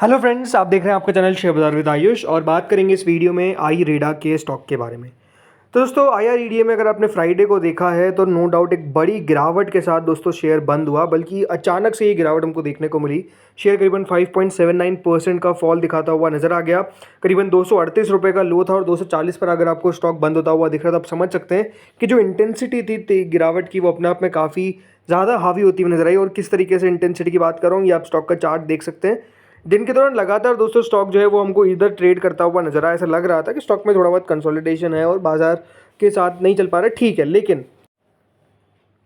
Hello friends, आप देख रहे हैं आपका चैनल शेयर बाजार विद आयुष और बात करेंगे इस वीडियो में आई रेडा के स्टॉक के बारे में। तो दोस्तों IREDA में अगर आपने फ्राइडे को देखा है तो नो डाउट एक बड़ी गिरावट के साथ दोस्तों शेयर बंद हुआ, बल्कि अचानक से ये गिरावट हमको देखने को मिली। शेयर करीबन 5.79% का फॉल दिखाता हुआ नजर आ गया। करीबन 238 रुपये का लो था और 240 पर अगर आपको स्टॉक बंद होता हुआ दिख रहा था, आप समझ सकते हैं कि जो इंटेंसिटी थी गिरावट की वो अपने आप में काफ़ी ज़्यादा हावी होती हुई नजर आई। और किस तरीके से इंटेंसिटी की बात कर रहा हूँ, ये आप स्टॉक का चार्ट देख सकते हैं। दिन के दौरान लगातार दोस्तों स्टॉक जो है वो हमको इधर ट्रेड करता हुआ नजर आया। ऐसा लग रहा था कि स्टॉक में थोड़ा बहुत कंसोलिडेशन है और बाजार के साथ नहीं चल पा रहा, ठीक है। लेकिन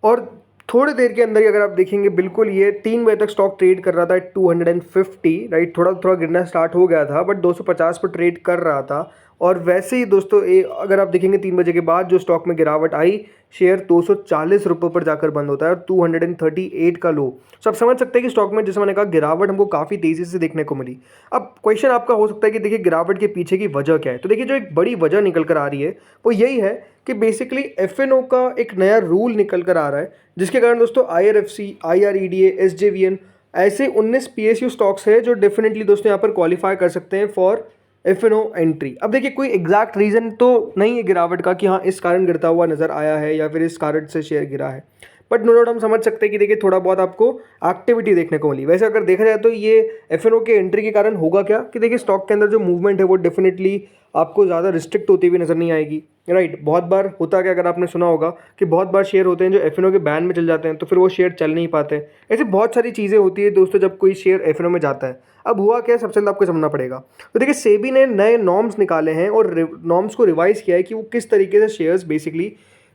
और थोड़ी देर के अंदर ही अगर आप देखेंगे, बिल्कुल ये 3 बजे तक स्टॉक ट्रेड कर रहा था 250, राइट। थोड़ा थोड़ा गिरना स्टार्ट हो गया था बट 250 पर ट्रेड कर रहा था। और वैसे ही दोस्तों अगर आप देखेंगे 3 बजे के बाद जो स्टॉक में गिरावट आई, शेयर 240 रुपये पर जाकर बंद होता है और 238 का लो। तो आप समझ सकते हैं कि स्टॉक में, जैसे मैंने कहा, गिरावट हमको काफ़ी तेज़ी से देखने को मिली। अब क्वेश्चन आपका हो सकता है कि देखिए गिरावट के पीछे की वजह क्या है। तो देखिए जो एक बड़ी वजह निकल कर आ रही है वो यही है कि बेसिकली FNO का एक नया रूल निकल कर आ रहा है, जिसके कारण दोस्तों IRFC, IREDA, SJVN ऐसे 19 PSU स्टॉक्स है जो डेफिनेटली दोस्तों यहाँ पर क्वालिफाई कर सकते हैं फॉर FNO एंट्री। अब देखिए कोई एग्जैक्ट रीज़न तो नहीं है गिरावट का कि हाँ इस कारण गिरता हुआ नज़र आया है या फिर इस कारण से शेयर गिरा है, बट नो डाउट हम समझ सकते हैं कि देखिए थोड़ा बहुत आपको एक्टिविटी देखने को मिली। वैसे अगर देखा जाए तो ये FNO के एंट्री के कारण होगा क्या कि देखिए स्टॉक के अंदर जो मूवमेंट है वो डेफिनेटली आपको ज़्यादा रिस्ट्रिक्ट होती हुई नज़र नहीं आएगी, राइट। बहुत बार होता क्या, अगर आपने सुना होगा कि बहुत बार शेयर होते हैं जो FNO के बैन में चल जाते हैं तो फिर वो शेयर चल नहीं पाते। ऐसे बहुत सारी चीज़ें होती है दोस्तों जब कोई शेयर FNO में जाता है। अब हुआ क्या, सबसे पहले आपको समझना पड़ेगा। तो देखिए सेबी ने नए नॉर्म्स निकाले हैं और नॉर्म्स को रिवाइज किया है कि वो किस तरीके से shares basically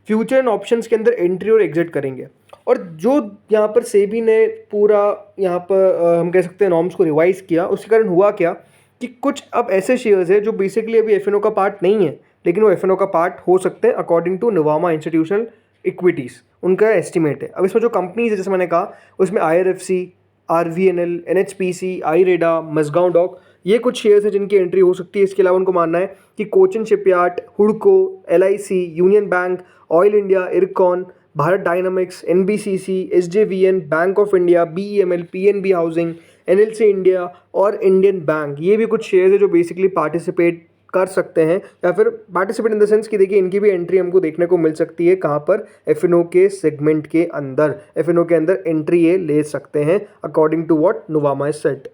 future and options के अंदर एंट्री और एग्जिट करेंगे। और जो यहाँ पर सेबी ने पूरा यहाँ पर हम कह सकते हैं नॉर्म्स को रिवाइज किया, उसके कारण हुआ क्या कि कुछ अब ऐसे शेयर्स है जो बेसिकली अभी FNO का पार्ट नहीं है लेकिन वो FNO का पार्ट हो सकते हैं अकॉर्डिंग टू नवामा इंस्टीट्यूशनल इक्विटीज़, उनका एस्टिमेट है। अब इसमें जो कंपनीज है जैसे मैंने कहा, उसमें IRFC, RVNL, NHPC, IREDA, Mazagon dock, ये कुछ शेयर्स हैं जिनकी एंट्री हो सकती है। इसके अलावा उनको मानना है कि कोचिन शिपयार्ड, हुडको, LIC, union bank, oil India, IRCON, Bharat dynamics, NBCC, SJVN, bank of India, BEML, PNB housing, NLC India और इंडियन बैंक, ये भी कुछ शेयर्स है जो बेसिकली पार्टिसिपेट कर सकते हैं या फिर पार्टिसिपेट इन द सेंस कि देखिए इनकी भी एंट्री हमको देखने को मिल सकती है। कहाँ पर, FNO के सेगमेंट के अंदर, FNO के अंदर एंट्री ये ले सकते हैं according to what Nuvama is set.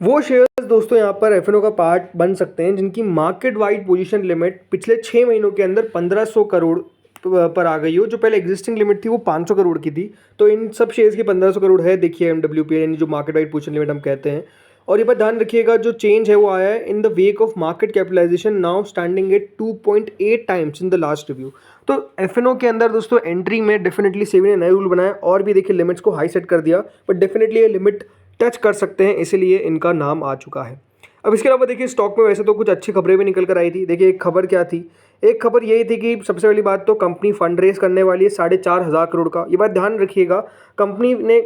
वो शेयर्स दोस्तों यहाँ पर FNO का पार्ट बन सकते हैं जिनकी मार्केट वाइड पोजीशन लिमिट पिछले 6 महीनों के अंदर 1500 करोड़ पर आ गई हो। जो पहले एग्जिस्टिंग लिमिट थी वो 500 करोड़ की थी। तो इन सब शेयर्स की 1500 करोड़ है, देखिए MWP यानी जो मार्केट वाइड पोजीशन लिमिट हम कहते हैं। और ये बात ध्यान रखिएगा, जो चेंज है वो आया है in the wake of market capitalization now standing at 2.8 times in the last review. तो FNO के अंदर दोस्तों एंट्री में डेफिनेटली सेबी ने नए रूल बनाया और भी देखिए लिमिट्स को हाई सेट कर दिया, बट डेफिनेटली ये लिमिट टच कर सकते हैं, इसीलिए इनका नाम आ चुका है। अब इसके अलावा देखिए स्टॉक में वैसे तो कुछ अच्छी खबरें भी निकल कर आई थी। देखिए एक खबर क्या थी, एक खबर यही थी कि सबसे पहली बात तो कंपनी फंड रेज करने वाली है 4,500 करोड़ का। ये बात ध्यान रखिएगा, कंपनी ने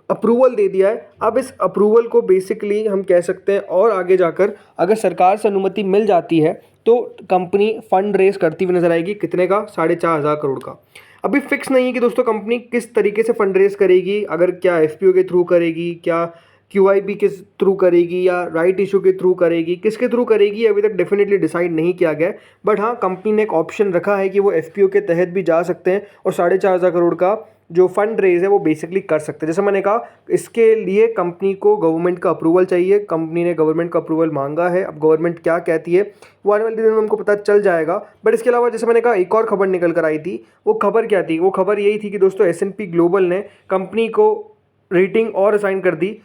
अप्रूवल दे दिया है। अब इस अप्रूवल को बेसिकली हम कह सकते हैं और आगे जाकर अगर सरकार से अनुमति मिल जाती है तो कंपनी फंड रेज करती हुई नजर आएगी। कितने का, 4,500 करोड़ का। अभी फिक्स नहीं है कि दोस्तों कंपनी किस तरीके से फंड रेज करेगी, अगर क्या FPO के थ्रू करेगी, क्या QIP के थ्रू करेगी या राइट इशू के थ्रू करेगी, किसके थ्रू करेगी अभी तक डेफिनेटली डिसाइड नहीं किया गया है। बट हाँ, कंपनी ने एक ऑप्शन रखा है कि वो FPO के तहत भी जा सकते हैं और 4,500 करोड़ का जो फंड रेज है वो बेसिकली कर सकते हैं। जैसे मैंने कहा, इसके लिए कंपनी को गवर्नमेंट का अप्रूवल चाहिए। कंपनी ने गवर्नमेंट का अप्रूवल मांगा है। अब गवर्नमेंट क्या कहती है वो आने वाले दिनों में हमको पता चल जाएगा। बट इसके अलावा जैसे मैंने कहा, एक और खबर निकल कर आई थी। वो खबर क्या थी, वो खबर यही थी कि दोस्तों S&P ग्लोबल ने कंपनी को रेटिंग और असाइन कर दी।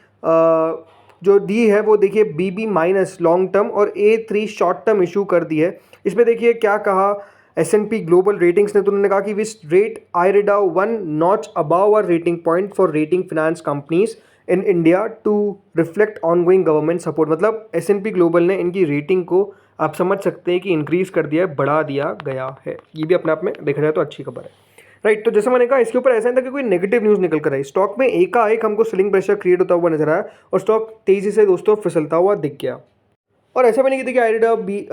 जो दी है वो देखिए BB- लॉन्ग टर्म और A3 शॉर्ट टर्म इशू कर दी है। इसमें देखिए क्या कहा S&P ग्लोबल रेटिंग्स ने, तो उन्होंने कहा कि which rate IREDA 1 notch above our rating point for rating finance companies in India to reflect ongoing government support. मतलब S&P ग्लोबल ने इनकी रेटिंग को आप समझ सकते हैं कि इंक्रीज कर दिया है, बढ़ा दिया गया है। ये भी अपने आप में देखा जाए तो अच्छी खबर है, राइट। तो जैसे मैंने कहा, इसके ऊपर ऐसा नहीं था कि कोई नेगेटिव न्यूज़ निकल कर आई। स्टॉक में एकाएक हमको सेलिंग प्रेशर क्रिएट होता हुआ नजर आया और स्टॉक तेजी से दोस्तों फिसलता हुआ दिख गया। और ऐसा भी नहीं कि देखिए आईरेडा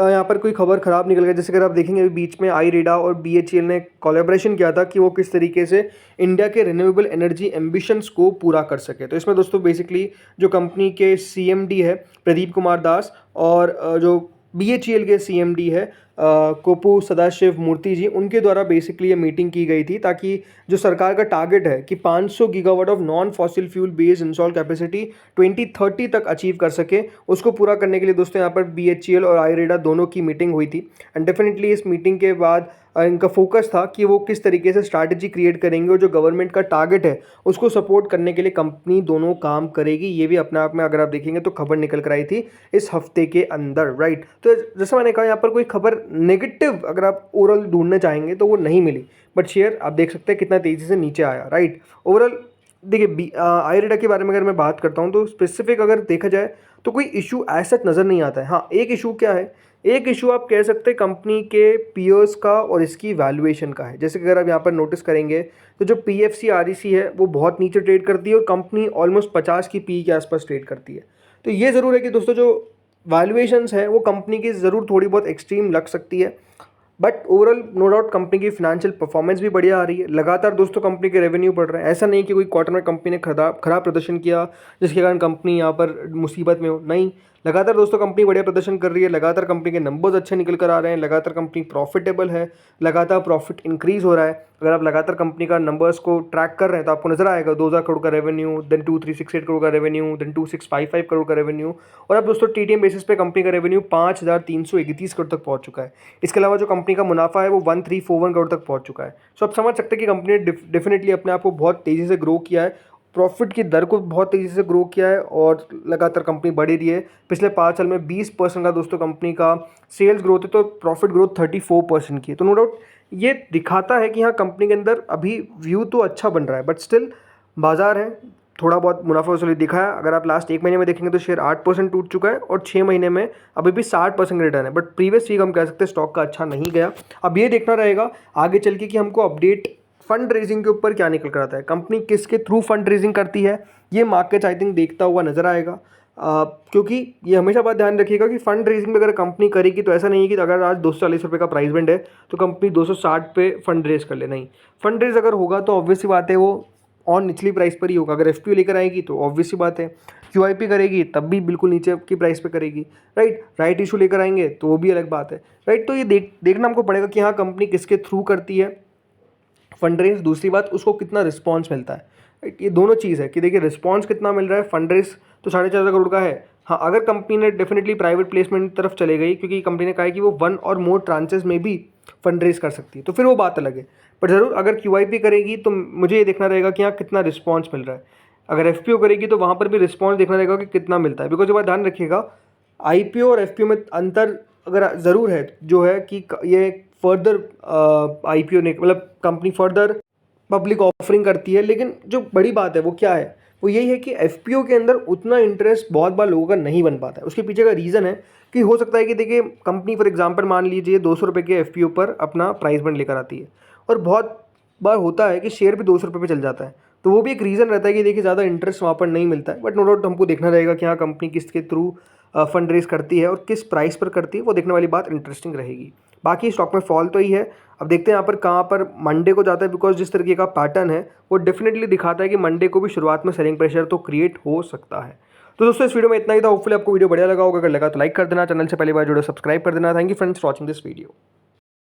यहाँ पर कोई खबर ख़राब निकल गया। जैसे अगर आप देखेंगे अभी बीच में आईरेडा और बीएचईएल ने कोलैबोरेशन किया था कि वो किस तरीके से इंडिया के रिन्यूएबल एनर्जी एम्बिशंस को पूरा कर सके। तो इसमें दोस्तों बेसिकली जो कंपनी के सीएमडी है प्रदीप कुमार दास और जो बीएचईएल के सीएमडी है कोपू सदाशिव मूर्ति जी, उनके द्वारा बेसिकली ये मीटिंग की गई थी ताकि जो सरकार का टारगेट है कि 500 gigawatt of non fossil fuel based install capacity 2030 तक अचीव कर सके, उसको पूरा करने के लिए दोस्तों यहाँ पर बीएचईएल और आईरेडा दोनों की मीटिंग हुई थी। एंड डेफिनेटली इस मीटिंग के बाद इनका फोकस था कि वो किस तरीके से स्ट्रैटेजी क्रिएट करेंगे और जो गवर्नमेंट का टारगेट है उसको सपोर्ट करने के लिए कंपनी दोनों काम करेगी। ये भी अपने आप में अगर आप देखेंगे तो खबर निकल कर आई थी इस हफ्ते के अंदर, राइट। तो जैसा मैंने कहा यहाँ पर कोई खबर नेगेटिव अगर आप ओवरऑल ढूंढने चाहेंगे तो वो नहीं मिली, बट शेयर आप देख सकते हैं कितना तेज़ी से नीचे आया, राइट। ओवरऑल देखिए आईरेडा के बारे में अगर मैं बात करता हूँ तो स्पेसिफिक अगर देखा जाए तो कोई इशू ऐसा नज़र नहीं आता है। हाँ, एक इशू क्या है, एक इशू आप कह सकते हैं कंपनी के पीयर्स का और इसकी वैल्यूएशन का है। जैसे कि अगर आप यहाँ पर नोटिस करेंगे तो जो पीएफसी आरईसी है वो बहुत नीचे ट्रेड करती है और कंपनी ऑलमोस्ट 50 की पी के आसपास ट्रेड करती है। तो ये ज़रूर है कि दोस्तों जो वैल्यूएशंस है वो कंपनी की ज़रूर थोड़ी बहुत एक्सट्रीम लग सकती है, but overall no doubt company की फिनेंशियल परफॉर्मेंस भी बढ़िया आ रही है। लगातार दोस्तों कंपनी के रेवेन्यू बढ़ रहे हैं। ऐसा नहीं कि कोई क्वार्टर में कंपनी ने खराब प्रदर्शन किया जिसके कारण कंपनी यहाँ पर मुसीबत में हो, नहीं। लगातार दोस्तों कंपनी बढ़िया प्रदर्शन कर रही है, लगातार कंपनी के नंबर्स अच्छे निकल कर आ रहे हैं, लगातार कंपनी प्रॉफिटेबल है, लगातार प्रॉफिट इंक्रीज हो रहा है। अगर आप लगातार कंपनी का नंबर्स को ट्रैक कर रहे हैं तो आपको नजर आएगा 2000 करोड़ का रेवेन्यू, देन 2368 करोड़ का रेवेन्यू, देन 2655 करोड़ का रेवेन्यू, और अब दोस्तों टीटीएम बेसिस पे कंपनी का रेवेन्यू 5331 करोड़ तक पहुंच चुका है। इसके अलावा जो कंपनी का मुनाफा है वो 1341 करोड़ तक पहुंच चुका है। सो आप समझ सकते हैं कि कंपनी ने डेफिनेटली अपने आप को बहुत तेज़ी से ग्रो किया है, प्रॉफिट की दर को बहुत तेज़ी से ग्रो किया है और लगातार कंपनी बढ़ ही रही है। पिछले 5 साल में 20% का दोस्तों कंपनी का सेल्स ग्रोथ है, तो प्रॉफिट ग्रोथ 34% की है। तो नो डाउट ये दिखाता है कि हाँ कंपनी के अंदर अभी व्यू तो अच्छा बन रहा है, बट स्टिल बाजार है, थोड़ा बहुत मुनाफा वसूली दिखा है। अगर आप लास्ट 1 महीने में देखेंगे तो शेयर 8% टूट चुका है और 6 महीने में अभी भी 60% रिटर्न है, बट प्रीवियस वीक हम कह सकते हैं स्टॉक का अच्छा नहीं गया। अब ये देखना रहेगा आगे चल के कि हमको अपडेट फंड रेजिंग के ऊपर क्या निकल कर आता है, कंपनी किसके थ्रू फंड रेजिंग करती है, ये मार्केट आई थिंक देखता हुआ नजर आएगा। क्योंकि ये हमेशा बात ध्यान रखिएगा कि फंड रेजिंग में अगर कंपनी करेगी तो ऐसा नहीं है कि अगर आज 240 रुपये का प्राइस बैंड है तो कंपनी 260 पे फंड रेज कर ले, नहीं। फंड रेज अगर होगा तो ऑब्वियस सी बात है वो ऑन निचली प्राइस पर ही होगा। अगर एफपीओ लेकर आएगी तो ऑब्वियस सी बात है क्यूआईपी करेगी तब भी बिल्कुल नीचे की प्राइस पे करेगी, राइट इशू लेकर आएंगे तो वो भी अलग बात है, राइट। तो ये देखना हमको पड़ेगा कि हाँ कंपनी किसके थ्रू करती है फंड रेज, दूसरी बात उसको कितना रिस्पॉन्स मिलता है, राइट। ये दोनों चीज़ है कि देखिए रिस्पॉन्स कितना मिल रहा है। फंड रेज तो 4.5 करोड़ का है। हाँ, अगर कंपनी ने डेफिनेटली प्राइवेट प्लेसमेंट की तरफ चले गई, क्योंकि कंपनी ने कहा है कि वो 1 और मोर ट्रांचेस में भी फंड रेज कर सकती है, तो फिर वो बात अलग है। पर ज़रूर अगर क्यूआईपी करेगी तो मुझे ये देखना रहेगा कि हाँ कितना रिस्पॉन्स मिल रहा है। अगर एफपीओ करेगी तो वहाँ पर भी रिस्पॉन्स देखना रहेगा कि कितना मिलता है। बिकॉज ये बात ध्यान रखिएगा आईपीओ और एफपीओ में अंतर अगर ज़रूर है जो है कि ये फर्दर आईपीओ ने मतलब कंपनी फर्दर पब्लिक ऑफरिंग करती है, लेकिन जो बड़ी बात है वो क्या है, वो यही है कि एफपीओ के अंदर उतना इंटरेस्ट बहुत बार लोगों का नहीं बन पाता है। उसके पीछे का रीज़न है कि हो सकता है कि देखिए कंपनी फॉर एग्जांपल मान लीजिए 200 रुपये के एफपीओ पर अपना प्राइस बैंड लेकर आती है और बहुत बार होता है कि शेयर भी 200 रुपये पे चल जाता है, तो वो भी एक रीज़न रहता है कि देखिए ज़्यादा इंटरेस्ट वहाँ पर नहीं मिलता है। बट नो डाउट हमको देखना रहेगा कि हाँ कंपनी किसके थ्रू फंड रेज करती है और किस प्राइस पर करती है, वो देखने वाली बात इंटरेस्टिंग रहेगी। बाकी स्टॉक में फॉल तो ही है। अब देखते हैं यहाँ पर कहाँ पर मंडे को जाता है, बिकॉज जिस तरीके का पैटर्न है वो डेफिनेटली दिखाता है कि मंडे को भी शुरुआत में सेलिंग प्रेशर तो क्रिएट हो सकता है। तो दोस्तों इस वीडियो में इतना ही था। होपफुली आपको वीडियो बढ़िया लगा होगा। अगर लगा तो लाइक कर देना, चैनल से पहली बार जुड़े सब्सक्राइब कर देना। Thank you friends for watching this video.